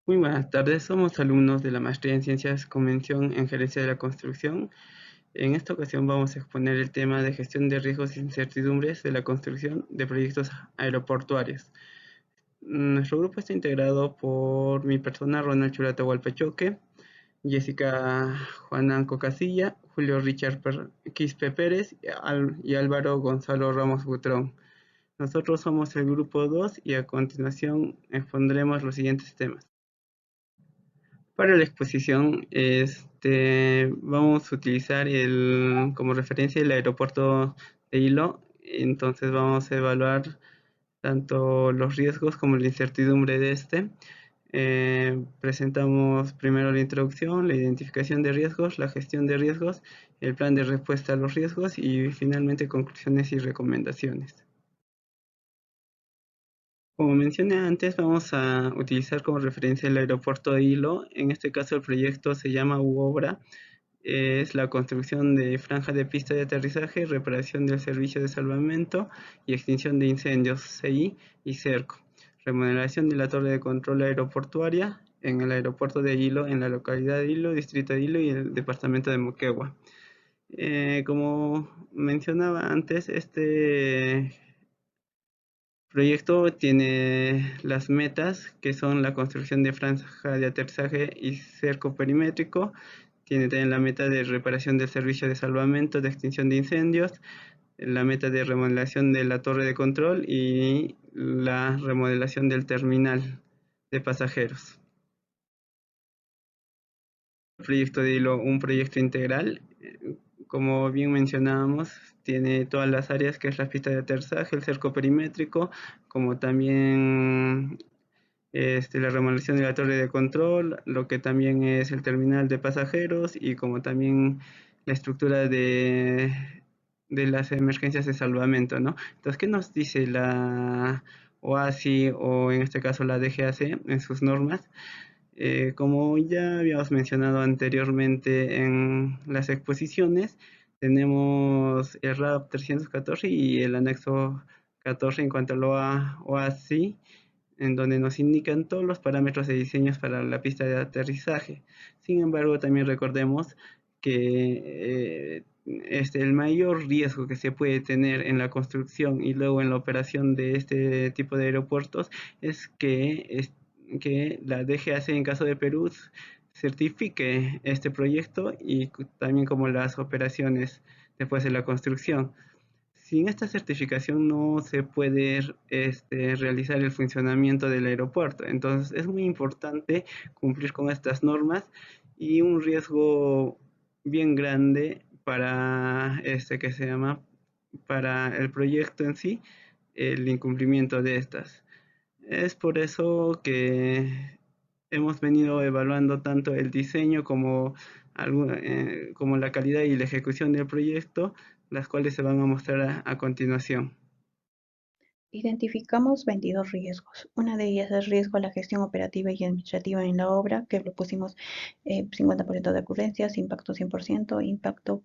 Muy buenas tardes, somos alumnos de la Maestría en Ciencias Convención en Gerencia de la Construcción. En esta ocasión vamos a exponer el tema de gestión de riesgos e incertidumbres de la construcción de proyectos aeroportuarios. Nuestro grupo está integrado por mi persona, Ronald Churata Hualpechoque, Jessica Juananco Casilla, Julio Richard Quispe Pérez y Álvaro Gonzalo Ramos Butrón. Nosotros somos el grupo 2 y a continuación expondremos los siguientes temas. Para la exposición, vamos a utilizar como referencia el aeropuerto de Hilo. Entonces vamos a evaluar tanto los riesgos como la incertidumbre de este. Presentamos primero la introducción, la identificación de riesgos, la gestión de riesgos, el plan de respuesta a los riesgos y finalmente conclusiones y recomendaciones. Como mencioné antes, vamos a utilizar como referencia el aeropuerto de Hilo. En este caso el proyecto se llama UOBRA. Es la construcción de franja de pista de aterrizaje, reparación del servicio de salvamento y extinción de incendios, CI y cerco. Remodelación de la torre de control aeroportuaria en el aeropuerto de Hilo, en la localidad de Hilo, distrito de Hilo y el departamento de Moquegua. Como mencionaba antes, este proyecto tiene las metas que son la construcción de franja de aterrizaje y cerco perimétrico. Tiene también la meta de reparación del servicio de salvamento, de extinción de incendios, la meta de remodelación de la torre de control y la remodelación del terminal de pasajeros. El proyecto de Hilo, un proyecto integral, como bien mencionábamos, tiene todas las áreas que es la pista de aterrizaje, el cerco perimétrico, como también la remodelación de la torre de control, lo que también es el terminal de pasajeros y como también la estructura de las emergencias de salvamento, ¿no? Entonces, ¿qué nos dice la OASI o en este caso la DGAC en sus normas? Como ya habíamos mencionado anteriormente en las exposiciones, tenemos el RAP 314 y el anexo 14 en cuanto a la OASI, en donde nos indican todos los parámetros de diseños para la pista de aterrizaje. Sin embargo, también recordemos que el mayor riesgo que se puede tener en la construcción y luego en la operación de este tipo de aeropuertos es que la DGAC en caso de Perú certifique este proyecto y también como las operaciones después de la construcción. Sin esta certificación no se puede realizar el funcionamiento del aeropuerto. Entonces es muy importante cumplir con estas normas y un riesgo bien grande para que se llama para el proyecto en sí, el incumplimiento de estas. Es por eso que hemos venido evaluando tanto el diseño como la calidad y la ejecución del proyecto, las cuales se van a mostrar a continuación. Identificamos 22 riesgos. Una de ellas es riesgo a la gestión operativa y administrativa en la obra, que lo pusimos 50% de ocurrencias, impacto 100%, impacto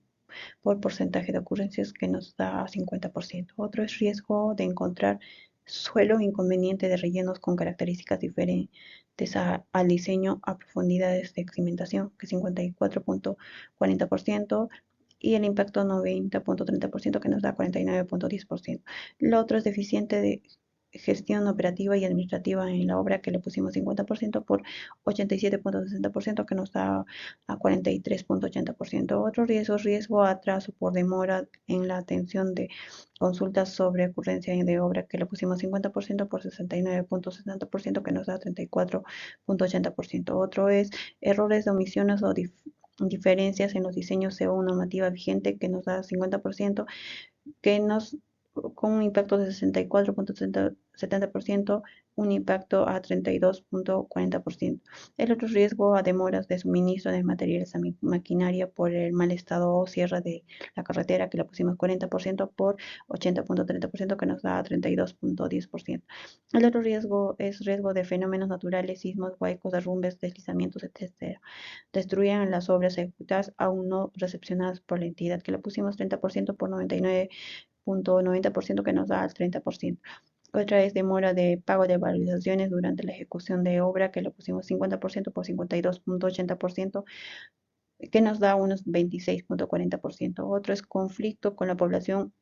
por porcentaje de ocurrencias que nos da 50%. Otro es riesgo de encontrar suelo inconveniente de rellenos con características diferentes al diseño a profundidades de cimentación, que es 54.40%, y el impacto 90.30% que nos da 49.10%. Lo otro es deficiente de gestión operativa y administrativa en la obra, que le pusimos 50% por 87.60% que nos da a 43.80%. Otro riesgo a atraso por demora en la atención de consultas sobre ocurrencia de obra, que le pusimos 50% por 69.70% que nos da 34.80%. Otro es errores de omisiones o diferencias en los diseños según normativa vigente, que nos da 50%, que nos con un impacto de 64.70%, un impacto a 32.40%. El otro riesgo a demoras de suministro de materiales a maquinaria por el mal estado o cierre de la carretera, que le pusimos 40% por 80.30%, que nos da 32.10%. El otro riesgo es riesgo de fenómenos naturales, sismos, huecos, derrumbes, deslizamientos, etc. Destruyan las obras ejecutadas aún no recepcionadas por la entidad, que le pusimos 30% por 99.90%, que nos da el 30%. Otra es demora de pago de valorizaciones durante la ejecución de obra, que le pusimos 50% por 52.80%, que nos da unos 26.40%. Otro es conflicto con la población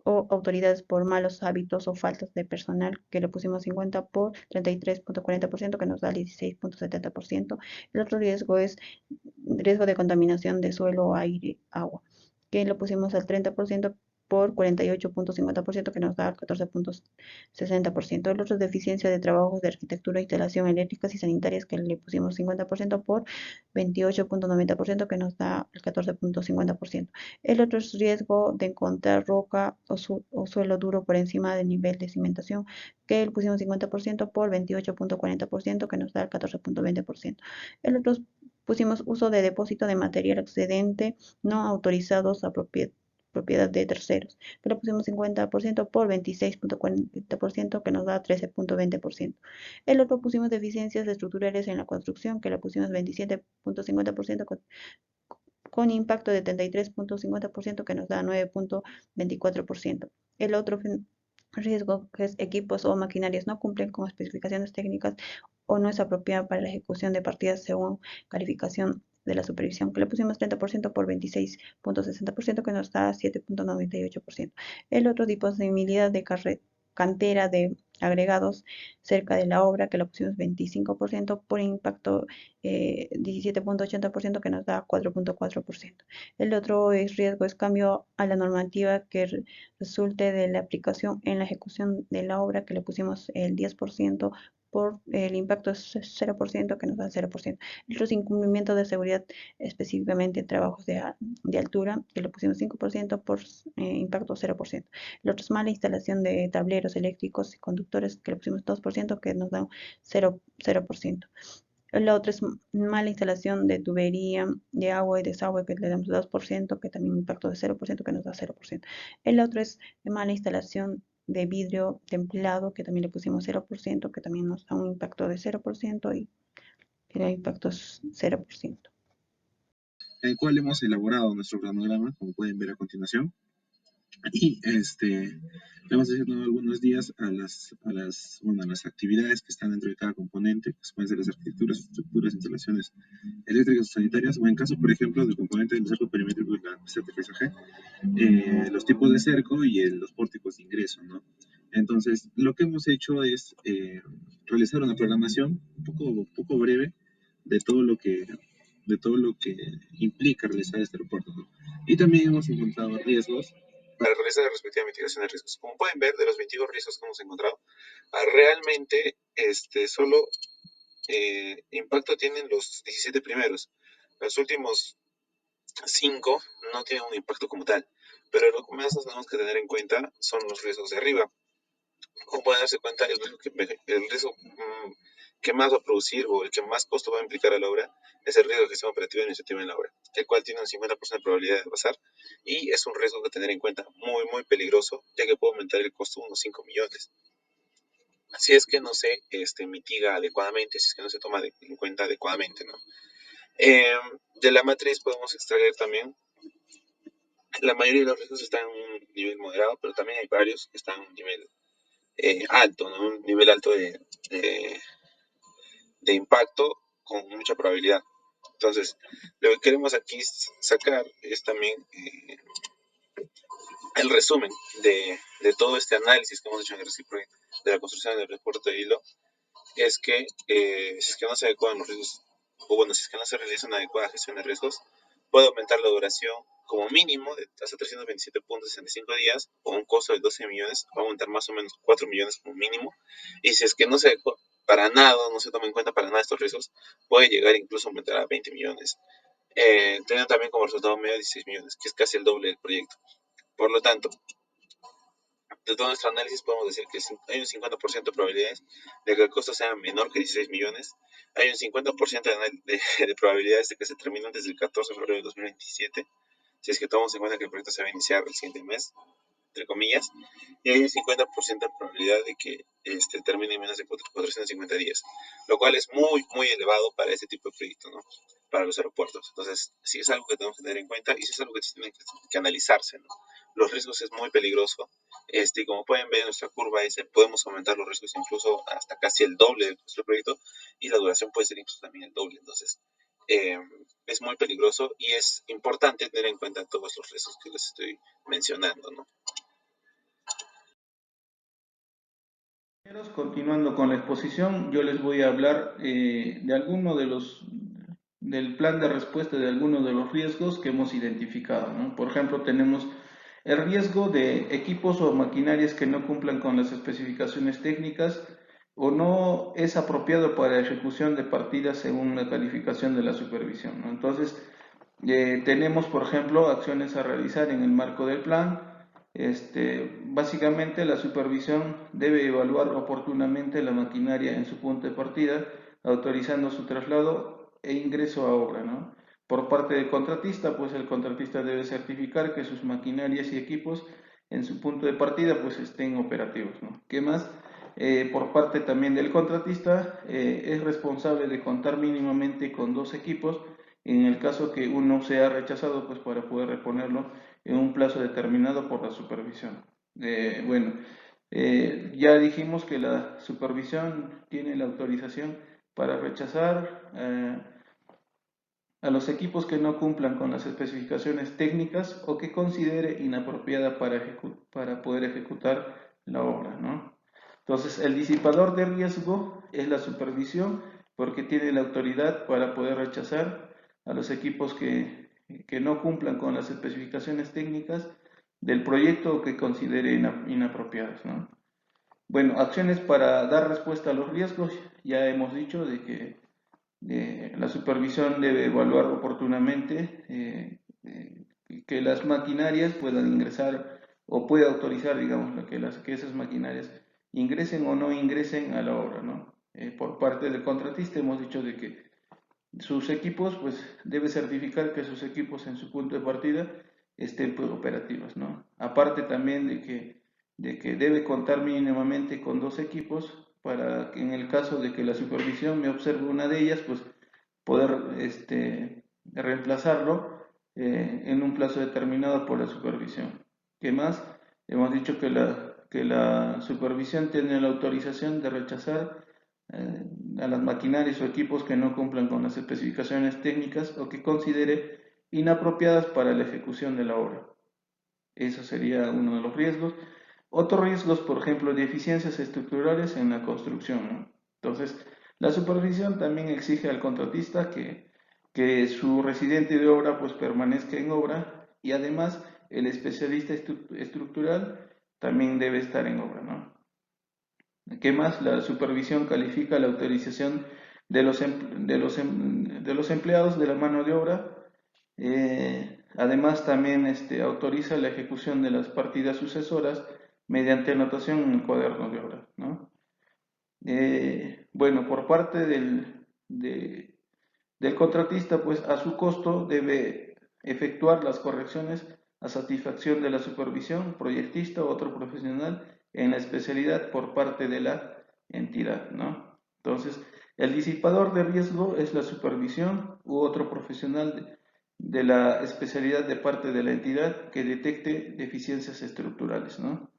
o autoridades por malos hábitos o faltas de personal, que le pusimos 50 por 33.40%, que nos da 16.70%. El otro riesgo es riesgo de contaminación de suelo, aire, agua, que lo pusimos al 30% por 48.50%, que nos da 14.60%. El otro es deficiencia de trabajos de arquitectura, instalación eléctricas y sanitarias, que le pusimos 50% por 28.90%, que nos da el 14.50%. El otro es riesgo de encontrar roca o suelo duro por encima del nivel de cimentación, que le pusimos 50% por 28.40%, que nos da el 14.20%. El otro es pusimos uso de depósito de material excedente no autorizados a propiedad de terceros, que lo pusimos 50% por 26.40%, que nos da 13.20%. El otro pusimos deficiencias estructurales en la construcción, que lo pusimos 27.50% con impacto de 33.50%, que nos da 9.24%. El otro riesgo, que es equipos o maquinarias no cumplen con especificaciones técnicas o no es apropiada para la ejecución de partidas según calificación de la supervisión, que le pusimos 30% por 26.60%, que nos da 7.98%. El otro, disponibilidad de cantera de agregados cerca de la obra, que lo pusimos 25% por impacto 17.80%, que nos da 4.4%. El otro es riesgo, es cambio a la normativa que resulte de la aplicación en la ejecución de la obra, que le pusimos el 10% por el impacto 0%, que nos da 0%. El otro es incumplimiento de seguridad, específicamente trabajos de altura, que le pusimos 5% por impacto 0%. El otro es mala instalación de tableros eléctricos y conductores, que le pusimos 2%, que nos da 0%. La otra es mala instalación de tubería de agua y desagüe, que le damos 2%, que también impacto de 0%, que nos da 0%. El otro es mala instalación de vidrio templado, que también le pusimos 0%, que también nos da un impacto de 0% y el impacto es 0%. El cual hemos elaborado nuestro cronograma, como pueden ver a continuación. Y le hemos asignado algunos días a las actividades que están dentro de cada componente, que pueden ser las arquitecturas, estructuras, instalaciones eléctricas o sanitarias, o en caso, por ejemplo, del componente del cerco perimétrico de la pista de aterrizaje, los tipos de cerco y los pórticos de ingreso, ¿no? Entonces, lo que hemos hecho es realizar una programación poco breve de de todo lo que implica realizar este reporte, ¿no? Y también hemos encontrado riesgos para realizar la respectiva mitigación de riesgos. Como pueden ver, de los 22 riesgos que hemos encontrado, realmente solo impacto tienen los 17 primeros. Los últimos 5 no tienen un impacto como tal, pero lo que más nos tenemos que tener en cuenta son los riesgos de arriba. Como pueden darse cuenta, el riesgo que más va a producir o el que más costo va a implicar a la obra es el riesgo de gestión operativa y administrativa en la obra, el cual tiene un 50% de probabilidad de pasar y es un riesgo que tener en cuenta muy peligroso, ya que puede aumentar el costo unos 5 millones. Si es que no se mitiga adecuadamente, si es que no se toma en cuenta adecuadamente, ¿no? De la matriz podemos extraer también, la mayoría de los riesgos están en un nivel moderado, pero también hay varios que están en un nivel alto, ¿no? Un nivel alto de impacto con mucha probabilidad. Entonces, lo que queremos aquí sacar es también el resumen de todo este análisis que hemos hecho en el RECIPROIN de la construcción del reporte de hilo, es que si es que no se adecuan los riesgos, o bueno, si es que no se realiza una adecuada gestión de riesgos, puede aumentar la duración como mínimo de hasta 327.65 días, con un costo de 12 millones, va a aumentar más o menos 4 millones como mínimo, y si es que no se adecua para nada, no se toma en cuenta para nada estos riesgos, puede llegar incluso a aumentar a 20 millones, teniendo también como resultado medio 16 millones, que es casi el doble del proyecto. Por lo tanto, de todo nuestro análisis podemos decir que hay un 50% de probabilidades de que el costo sea menor que 16 millones, hay un 50% de probabilidades de que se termine antes del 14 de febrero de 2027, si es que tomamos en cuenta que el proyecto se va a iniciar el siguiente mes, entre comillas, y hay un 50% de probabilidad de que termine en menos de 450 días, lo cual es muy elevado para este tipo de proyecto, ¿no? para los aeropuertos. Entonces, sí es algo que tenemos que tener en cuenta y sí es algo que tiene que analizarse, ¿no? Los riesgos es muy peligroso. Como pueden ver en nuestra curva, podemos aumentar los riesgos incluso hasta casi el doble de nuestro proyecto y la duración puede ser incluso también el doble. Entonces, eh, es muy peligroso y es importante tener en cuenta todos los riesgos que les estoy mencionando, ¿no? Continuando con la exposición, yo les voy a hablar de alguno del plan de respuesta de algunos de los riesgos que hemos identificado, ¿no? Por ejemplo, tenemos el riesgo de equipos o maquinarias que no cumplan con las especificaciones técnicas o no es apropiado para la ejecución de partidas según la calificación de la supervisión, ¿no? Entonces, tenemos, por ejemplo, acciones a realizar en el marco del plan. Básicamente la supervisión debe evaluar oportunamente la maquinaria en su punto de partida, autorizando su traslado e ingreso a obra, ¿no? Por parte del contratista, pues el contratista debe certificar que sus maquinarias y equipos en su punto de partida pues estén operativos, ¿no? ¿Qué más? Por parte también del contratista, es responsable de contar mínimamente con 2 equipos en el caso que uno sea rechazado, pues para poder reponerlo en un plazo determinado por la supervisión. Ya dijimos que la supervisión tiene la autorización para rechazar a los equipos que no cumplan con las especificaciones técnicas o que considere inapropiada para poder ejecutar la obra, ¿no? Entonces, el disipador de riesgo es la supervisión porque tiene la autoridad para poder rechazar a los equipos que no cumplan con las especificaciones técnicas del proyecto o que considere inapropiadas, ¿no? Bueno, acciones para dar respuesta a los riesgos. Ya hemos dicho de que la supervisión debe evaluar oportunamente que las maquinarias puedan ingresar o puede autorizar, digamos, que esas maquinarias ingresen o no ingresen a la obra, ¿no? Por parte del contratista hemos dicho de que sus equipos, pues debe certificar que sus equipos en su punto de partida estén pues, operativos, ¿no? Aparte también de que debe contar mínimamente con 2 equipos para que en el caso de que la supervisión me observe una de ellas, pues poder reemplazarlo en un plazo determinado por la supervisión. ¿Qué más? Hemos dicho que la supervisión tiene la autorización de rechazar a las maquinarias o equipos que no cumplan con las especificaciones técnicas o que considere inapropiadas para la ejecución de la obra. Eso sería uno de los riesgos. Otros riesgos, por ejemplo, de eficiencias estructurales en la construcción, ¿no? Entonces, la supervisión también exige al contratista que su residente de obra pues permanezca en obra y además el especialista estructural también debe estar en obra, ¿no? ¿Qué más? La supervisión califica la autorización de los empleados de la mano de obra. Además, también autoriza la ejecución de las partidas sucesoras mediante anotación en el cuaderno de obra, ¿no? Bueno, por parte del contratista, pues a su costo debe efectuar las correcciones a satisfacción de la supervisión, proyectista o otro profesional en la especialidad por parte de la entidad, ¿no? Entonces, el disipador de riesgo es la supervisión u otro profesional de la especialidad de parte de la entidad que detecte deficiencias estructurales, ¿no?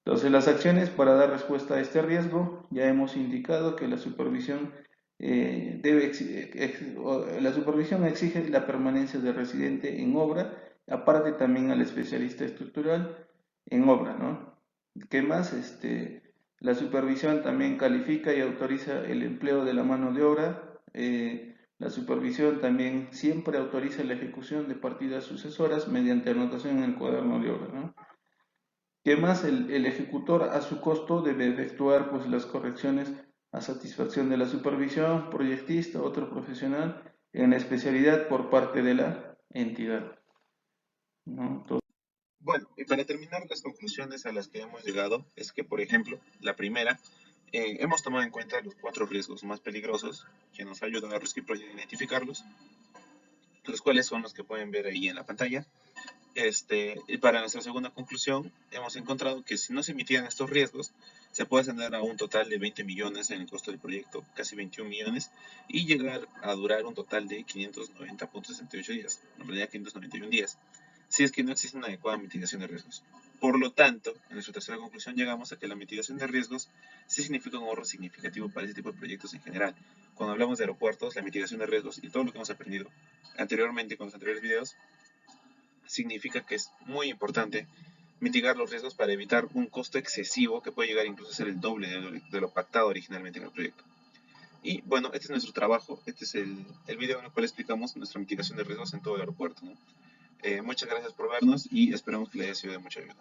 Entonces, las acciones para dar respuesta a este riesgo, ya hemos indicado que la supervisión la supervisión exige la permanencia del residente en obra, aparte también al especialista estructural en obra, ¿no? ¿Qué más? La supervisión también califica y autoriza el empleo de la mano de obra. La supervisión también siempre autoriza la ejecución de partidas sucesoras mediante anotación en el cuaderno de obra, ¿no? ¿Qué más? El ejecutor a su costo debe efectuar pues, las correcciones a satisfacción de la supervisión, proyectista, otro profesional en la especialidad por parte de la entidad, ¿no? Entonces, Bueno, y para terminar, las conclusiones a las que hemos llegado es que, por ejemplo, la primera, hemos tomado en cuenta los 4 riesgos más peligrosos que nos ayudan a Risky Project a identificarlos, los cuales son los que pueden ver ahí en la pantalla. Y para nuestra segunda conclusión, hemos encontrado que si no se emitieran estos riesgos, se puede ascender a un total de 20 millones en el costo del proyecto, casi 21 millones, y llegar a durar un total de 590.68 días, en realidad 591 días, si es que no existe una adecuada mitigación de riesgos. Por lo tanto, en nuestra tercera conclusión llegamos a que la mitigación de riesgos sí significa un ahorro significativo para ese tipo de proyectos en general. Cuando hablamos de aeropuertos, la mitigación de riesgos y todo lo que hemos aprendido anteriormente con los anteriores videos, significa que es muy importante mitigar los riesgos para evitar un costo excesivo que puede llegar incluso a ser el doble de lo pactado originalmente en el proyecto. Y bueno, este es nuestro trabajo, este es el video en el cual explicamos nuestra mitigación de riesgos en todo el aeropuerto, ¿no? Muchas gracias por vernos y esperamos que les haya sido de mucha ayuda.